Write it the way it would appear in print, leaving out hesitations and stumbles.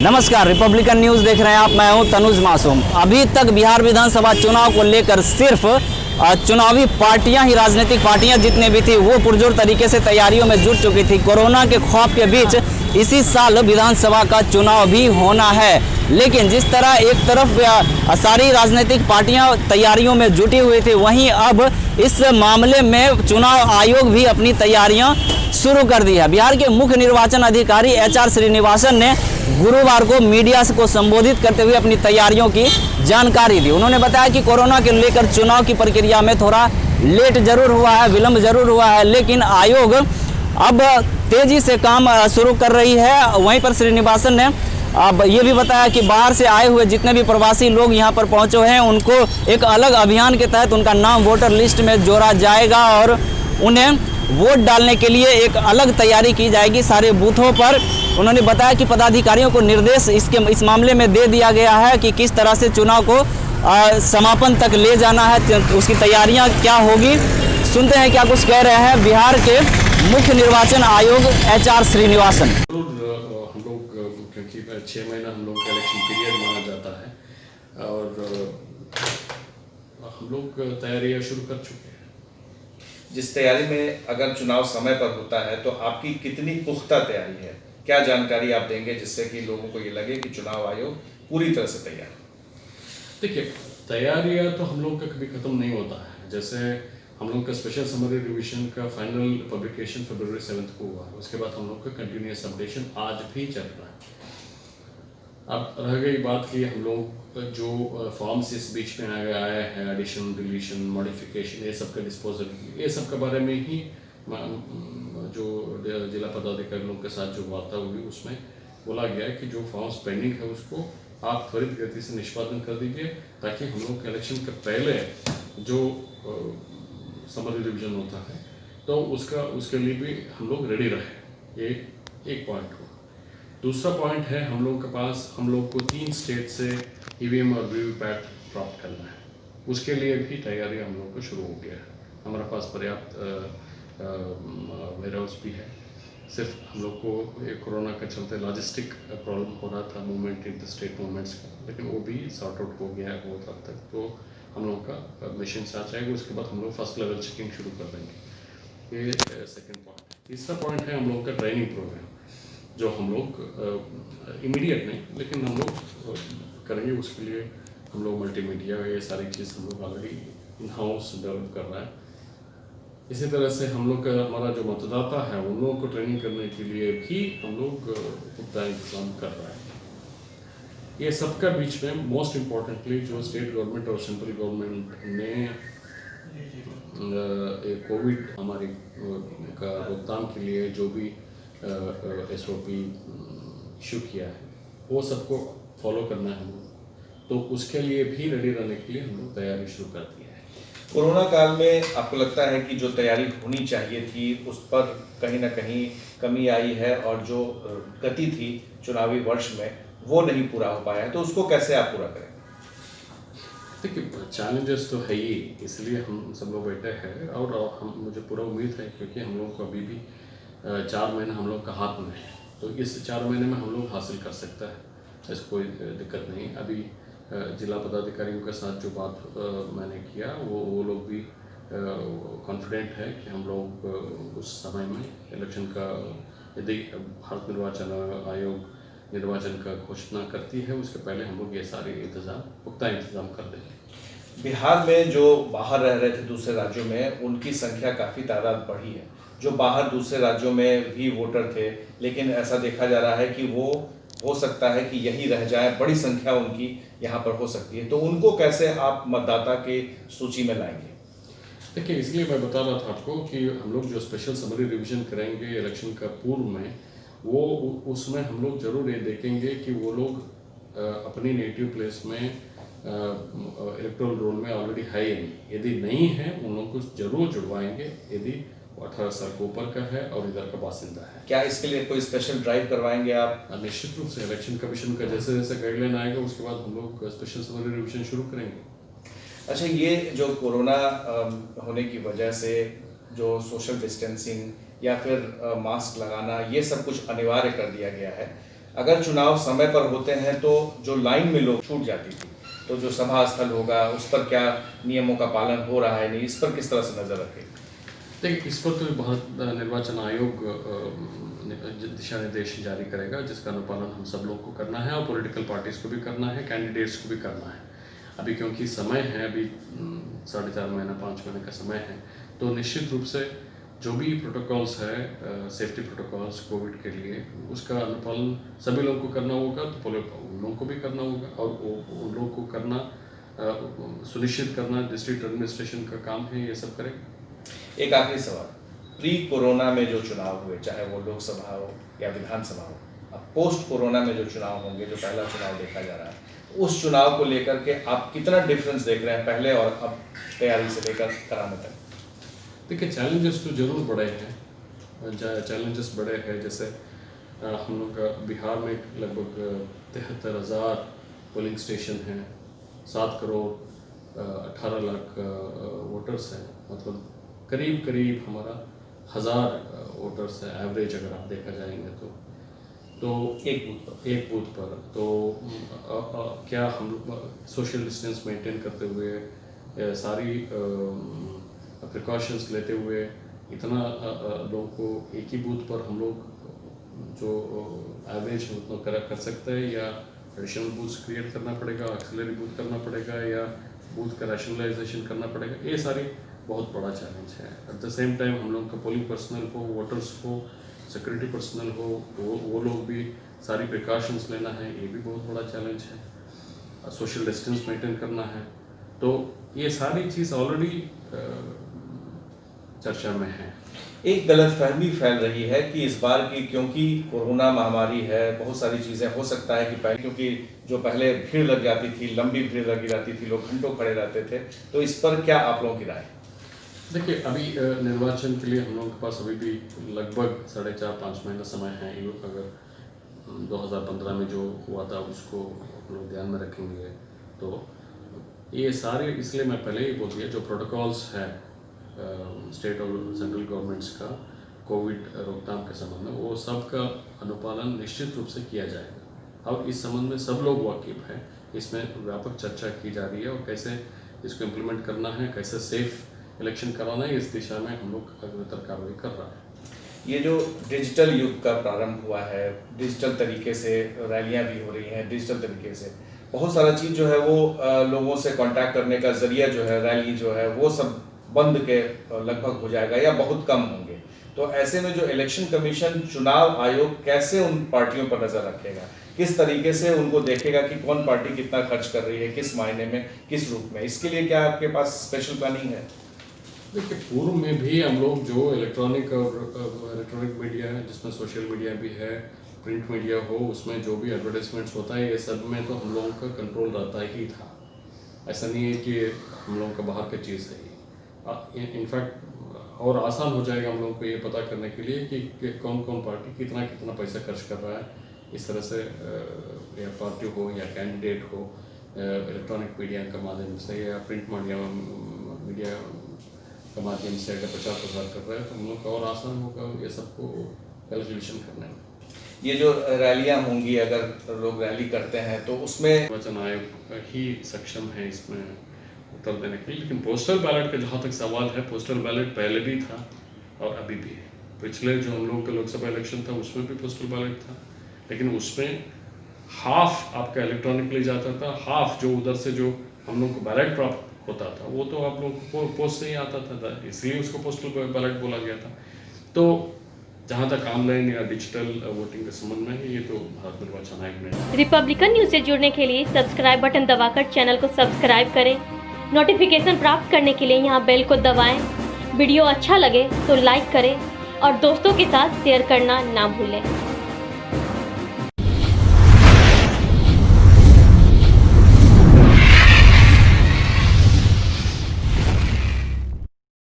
नमस्कार, Republican news देख रहे हैं आप। मैं हूं तनुज मासूम। अभी तक बिहार विधानसभा चुनाव को लेकर सिर्फ चुनावी पार्टियां ही, राजनीतिक पार्टियां जितने भी थी वो पुरजोर तरीके से तैयारियों में जुट चुकी थी। कोरोना के खौफ के बीच इसी साल विधानसभा का चुनाव भी होना है, लेकिन जिस तरह एक तरफ सारी राजनीतिक पार्टियां तैयारियों में जुटी हुई थी, वहीं अब इस मामले में चुनाव आयोग भी अपनी तैयारियां शुरू कर दी है। बिहार के मुख्य निर्वाचन अधिकारी HR श्रीनिवासन ने गुरुवार को मीडिया को संबोधित करते हुए अपनी तैयारियों की जानकारी दी। उन्होंने बताया कि कोरोना के लेकर चुनाव की प्रक्रिया में थोड़ा लेट जरूर हुआ है, विलंब जरूर हुआ है, लेकिन आयोग अब तेजी से काम शुरू कर रही है। वहीं पर श्रीनिवासन ने अब ये भी बताया कि बाहर से आए हुए जितने भी प्रवासी लोग यहाँ पर पहुँचे हैं, उनको एक अलग अभियान के तहत उनका नाम वोटर लिस्ट में जोड़ा जाएगा और उन्हें वोट डालने के लिए एक अलग तैयारी की जाएगी सारे बूथों पर। उन्होंने बताया कि पदाधिकारियों को निर्देश इस मामले में दे दिया गया है कि किस तरह से चुनाव को समापन तक ले जाना है, उसकी तैयारियां क्या होगी। सुनते हैं क्या कुछ कह रहे हैं बिहार के मुख्य निर्वाचन आयोग HR श्रीनिवासन। हम लोग क्योंकि 6 महीना हम लोग का इलेक्शन पीरियड माना जाता है और हम लोग तैयारियां शुरू कर चुके हैं। जिस तैयारी में अगर चुनाव समय पर होता है तो आपकी कितनी पुख्ता तैयारी है, क्या जानकारी आप देंगे जिससे कि लोगों को ये लगे कि चुनाव आयोग पूरी तरह से तैयार है? देखिए, तैयारियां तो हम लोग का कभी खत्म नहीं होता है। जैसे हम लोग का स्पेशल समरी रिवीजन का फाइनल पब्लिकेशन फरवरी 7 को हुआ, उसके बाद हम लोग का कंटिन्यूस अपडेशन आज भी चल रहा है। अब रह गई बात कि हम लोग जो फॉर्म्स इस बीच में आए हैं, एडिशन, डिलीशन, मॉडिफिकेशन, ये सब का डिस्पोजल, ये सब के बारे में ही जो जिला पदाधिकारी लोग के साथ जो वार्ता हुई उसमें बोला गया है कि जो फॉर्म्स पेंडिंग है उसको आप त्वरित गति से निष्पादन कर दीजिए, ताकि हम लोग के इलेक्शन के पहले जो समरी रिवीजन होता है तो उसके लिए भी हम लोग रेडी रहे। ये एक पॉइंट हुआ। दूसरा पॉइंट है, हम लोग के पास, हम लोग को 3 स्टेट से EVM और VVPAT प्राप्त करना है। उसके लिए भी तैयारी हम लोग को शुरू हो गया है। हमारे पास पर्याप्त वेयर हाउस भी है। सिर्फ हम लोग को कोरोना के चलते लॉजिस्टिक प्रॉब्लम हो रहा था, movement in the state movements का, लेकिन वो भी सॉर्ट आउट हो गया है बहुत हद तक। तो हम लोग का मिशन से आ जाएगा, उसके बाद हम लोग फर्स्ट लेवल चेकिंग शुरू कर देंगे। ये सेकेंड पॉइंट। तीसरा पॉइंट है हम लोग का ट्रेनिंग प्रोग्राम, जो हम लोग इमीडिएट नहीं लेकिन हम लोग करेंगे। उसके लिए हम लोग मल्टीमीडिया, ये सारी चीज़ हम लोग ऑलरेडी इन हाउस डेवलप कर रहा है। इसी तरह से हम लोग का हमारा जो मतदाता है उन लोगों को ट्रेनिंग करने के लिए भी हम लोग पुख्ता इंतजाम कर रहे हैं। ये सबका बीच में मोस्ट इम्पॉर्टेंटली जो स्टेट गवर्नमेंट और सेंट्रल गवर्नमेंट ने कोविड हमारी का रोकथाम के लिए जो भी SOP इशू किया है वो सबको फॉलो करना है हम लोग, तो उसके लिए भी रेडी रहने के लिए हम लोग तैयारी शुरू कर दी है। कोरोना काल में आपको लगता है कि जो तैयारी होनी चाहिए थी उस पर कहीं ना कहीं कमी आई है और जो गति थी चुनावी वर्ष में वो नहीं पूरा हो पाया है, तो उसको कैसे आप पूरा करेंगे? देखिए, चैलेंजेस तो है ही, इसलिए हम सब लोग बैठे हैं और हम मुझे पूरा उम्मीद है, क्योंकि हम लोग को अभी भी 4 महीने हम लोग का हाथ में है, तो इस 4 महीने में हम लोग हासिल कर सकता है, ऐसी कोई दिक्कत नहीं। अभी जिला पदाधिकारियों के साथ जो बात मैंने किया वो लोग भी कॉन्फिडेंट है कि हम लोग उस समय में इलेक्शन का, यदि भारत निर्वाचन आयोग निर्वाचन का घोषणा करती है उसके पहले हम लोग ये सारे पुख्ता इंतजाम कर देंगे। बिहार में जो बाहर रह रहे थे दूसरे राज्यों में, उनकी संख्या काफ़ी तादाद बढ़ी है। जो बाहर दूसरे राज्यों में भी वोटर थे, लेकिन ऐसा देखा जा रहा है कि वो हो सकता है कि यही रह जाए, बड़ी संख्या उनकी यहाँ पर हो सकती है, तो उनको कैसे आप मतदाता के सूची में लाएंगे? देखिए, इसलिए मैं बता रहा था आपको कि हम लोग जो स्पेशल समरी रिवीजन करेंगे इलेक्शन का पूर्व में, वो उसमें हम लोग जरूर ये देखेंगे कि वो लोग अपनी नेटिव प्लेस में इलेक्टोरल रोल में ऑलरेडी है या नहीं। यदि नहीं है उन लोगों को जरूर जुड़वाएंगे, यदि 18 साल के ऊपर का है और इधर का बासिंदा है। क्या इसके लिए कोई स्पेशल ड्राइव करवाएंगे आप? निश्चित रूप से इलेक्शन कमीशन का जैसे जैसे गाइडलाइन आएगा उसके बाद हम लोग स्पेशल समरी रिवीजन शुरू करेंगे। अच्छा, ये जो कोरोना होने की वजह से जो सोशल डिस्टेंसिंग या फिर मास्क लगाना, ये सब कुछ अनिवार्य कर दिया गया है, अगर चुनाव समय पर होते हैं तो जो लाइन में लोग छूट जाती थी, तो जो सभा स्थल होगा उस पर क्या नियमों का पालन हो रहा है नहीं, इस पर किस तरह से नजर रखें? देखिए, इस पर तो भारत निर्वाचन आयोग दिशा निर्देश जारी करेगा, जिसका अनुपालन हम सब लोग को करना है और पॉलिटिकल पार्टीज को भी करना है, कैंडिडेट्स को भी करना है। अभी क्योंकि समय है, अभी 4.5 महीना 5 महीने का समय है, तो निश्चित रूप से जो भी प्रोटोकॉल्स है, सेफ्टी प्रोटोकॉल्स कोविड के लिए, उसका अनुपालन सभी लोगों को करना होगा, तो उन लोगों को भी करना होगा और उन लोगों को करना सुनिश्चित करना डिस्ट्रिक्ट एडमिनिस्ट्रेशन का काम है, ये सब करेगा। एक आखिरी सवाल, प्री कोरोना में जो चुनाव हुए, चाहे वो लोकसभा हो या विधानसभा हो, अब पोस्ट कोरोना में जो चुनाव होंगे, जो पहला चुनाव देखा जा रहा है, उस चुनाव को लेकर के आप कितना डिफरेंस देख रहे हैं पहले और अब तैयारी से लेकर कराने तक? देखिए, चैलेंजेस तो जरूर बड़े हैं, चैलेंजेस बड़े हैं। जैसे हम लोग बिहार में लगभग 73,000 पोलिंग स्टेशन हैं, 7 करोड़ 18 लाख वोटर्स हैं, मतलब करीब करीब हमारा 1000 वोटर्स है एवरेज, अगर आप देखा जाएंगे तो एक बूथ पर तो क्या हम लोग सोशल डिस्टेंस मेंटेन करते हुए, सारी प्रिकॉशंस लेते हुए, इतना लोगों को एक ही बूथ पर हम लोग जो एवरेज है उतना कर सकते हैं, या एडिशनल बूथ्स क्रिएट करना पड़ेगा, ऑक्सिलरी बूथ करना पड़ेगा, या बूथ का रैशनलाइजेशन करना पड़ेगा, ये सारी बहुत बड़ा चैलेंज है। एट द सेम टाइम हम लोग का पोलिंग पर्सनल हो, वोटर्स हो, सिक्योरिटी पर्सनल हो, वो लोग भी सारी प्रिकॉशंस लेना है, ये भी बहुत बड़ा चैलेंज है। सोशल डिस्टेंस मेंटेन करना है, तो ये सारी चीज़ ऑलरेडी चर्चा में है। एक गलतफहमी फैल रही है कि इस बार की, क्योंकि कोरोना महामारी है, बहुत सारी चीज़ें हो सकता है कि पहले, क्योंकि जो पहले भीड़ लग जाती थी, लंबी भीड़ लगी रहती थी, लोग घंटों खड़े रहते थे, तो इस पर क्या आप लोगों की राय? देखिए, अभी निर्वाचन के लिए हम लोगों के पास अभी भी लगभग 4.5-5 महीना समय है। अगर 2015 में जो हुआ था उसको हम लोग ध्यान में रखेंगे तो ये सारे, इसलिए मैं पहले ही बोल दिया, जो प्रोटोकॉल्स है स्टेट और सेंट्रल गवर्नमेंट्स का कोविड रोकथाम के संबंध में, वो सब का अनुपालन निश्चित रूप से किया जाएगा। अब इस संबंध में सब लोग वाकिफ हैं, इसमें व्यापक चर्चा की जा रही है और कैसे इसको इम्प्लीमेंट करना है, कैसे सेफ इलेक्शन कराना है, इस दिशा में हम लोग अग्रतर कार्रवाई कर रहा है। ये जो डिजिटल युग का प्रारंभ हुआ है, डिजिटल तरीके से रैलियां भी हो रही हैं, डिजिटल तरीके से बहुत सारा चीज़ जो है वो लोगों से कांटेक्ट करने का जरिया जो है, रैली जो है, वो सब बंद के लगभग हो जाएगा या बहुत कम होंगे। तो ऐसे में जो इलेक्शन कमीशन, चुनाव आयोग कैसे उन पार्टियों पर नज़र रखेगा, किस तरीके से उनको देखेगा कि कौन पार्टी कितना खर्च कर रही है, किस मायने में, किस रूप में, इसके लिए क्या आपके पास स्पेशल प्लानिंग है? देखिए, पूर्व में भी हम लोग जो इलेक्ट्रॉनिक मीडिया है, जिसमें सोशल मीडिया भी है, प्रिंट मीडिया हो, उसमें जो भी एडवर्टाइजमेंट्स होता है, ये सब में तो हम लोगों का कंट्रोल रहता ही था। ऐसा नहीं है कि हम लोगों का बाहर की चीज़ है। इनफैक्ट और आसान हो जाएगा हम लोगों को ये पता करने के लिए कि कौन कौन पार्टी कितना कितना पैसा खर्च कर रहा है। इस तरह से या पार्टी हो या कैंडिडेट हो, इलेक्ट्रॉनिक मीडिया के माध्यम से या प्रिंट मीडिया के माध्यम से अगर प्रचार प्रसार कर रहे हैं तो हम लोग का और आसान होगा ये सबको कैलकुलेशन करने में। ये जो रैलियां होंगी, अगर लोग रैली करते हैं तो उसमें निर्वाचन आयोग ही सक्षम है इसमें उत्तर देने के लिए। लेकिन पोस्टल बैलेट का जहाँ तक सवाल है, पोस्टल बैलेट पहले भी था और अभी भी है। पिछले जो हम लोग का लोकसभा इलेक्शन था उसमें भी पोस्टल बैलेट था, लेकिन उसमें हाफ आपका इलेक्ट्रॉनिकली जाता था, हाफ जो उधर से जो हम लोग को बैलेट प्राप्त होता था वो तो आप लोग को पोस्ट से ही आता था, इसलिए उसको पोस्टल बैलेट बोला गया था। तो जहाँ तक ऑनलाइन या डिजिटल वोटिंग के संबंध में है, ये तो भारत निर्वाचन आयोग ने। रिपब्लिकन न्यूज से जुड़ने के लिए सब्सक्राइब बटन दबाकर चैनल को सब्सक्राइब करें। नोटिफिकेशन प्राप्त करने के लिए यहाँ बेल को दबाएं। वीडियो अच्छा लगे तो लाइक करें और दोस्तों के साथ शेयर करना ना भूलें।